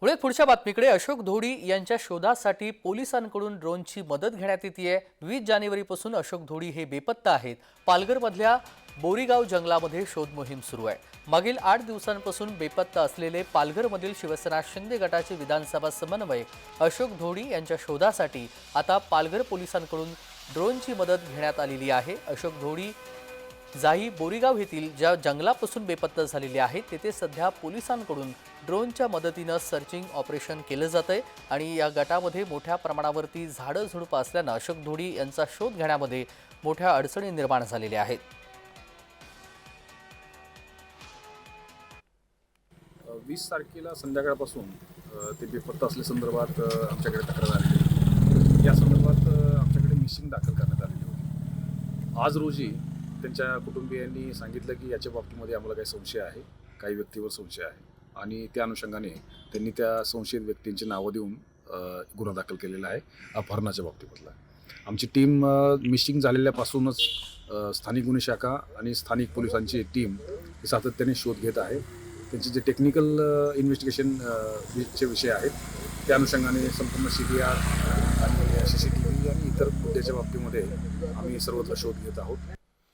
पुढे पुढच्या बातमीकडे अशोक धोडी यांच्या शोधासाठी पोलिसांकडून ड्रोनची मदत घेण्यात येते। 20 जानेवारीपासून अशोक धोडी हे बेपत्ता आहेत। पालघरमधल्या बोरीगाव जंगलामध्ये शोध मोहीम सुरू आहे। मागील 8 दिवसांपासून बेपत्ता असलेले पालघरमधील शिवसेना शिंदे गटाचे विधानसभा समन्वयक अशोक धोडी यांच्या शोधासाठी आता पालघर पोलिसांकडून ड्रोनची मदत घेण्यात आलेली आहे। अशोक धोडी जाही बोरीगाव येथील ज्या जंगलापासून बेपत्ता झालेले आहेत तेथे सध्या पोलिसांकडून ड्रोनच्या मदतीने सर्चिंग ऑपरेशन केले जाते आणि या गटामध्ये मोठ्या प्रमाणावरती झाडं-झुडपं असल्याने अशोक धोडी यांचा शोध घेण्यामध्ये मोठ्या अडचणी निर्माण झालेल्या आहेत। 20 तारखेला संध्याकाळपासून ते बेपत्ता असल्यासंदर्भात आमच्याकडे तक्रार आली। या संदर्भात आमच्याकडे मिसिंग दाखल करण्यात आलेली होती। आज रोजी त्यांच्या कुटुंबियांनी सांगितलं की याच्या बाबतीमध्ये आम्हाला काही संशय आहे, काही व्यक्तीवर संशय आहे आणि त्या अनुषंगाने त्यांनी त्या संशयित व्यक्तींची नावं देऊन गुन्हा दाखल केलेला आहे अपहरणाच्या बाबतीमधला। आमची टीम मिसिंग झालेल्यापासूनच स्थानिक गुन्हे शाखा आणि स्थानिक पोलिसांची टीम सातत्याने शोध घेत आहे। त्यांचे जे टेक्निकल इन्व्हेस्टिगेशनचे विषय आहेत त्या अनुषंगाने संपूर्ण CBR आणि CCTV आणि इतर मुद्द्याच्या बाबतीमध्ये आम्ही सर्वत्र शोध घेत आहोत।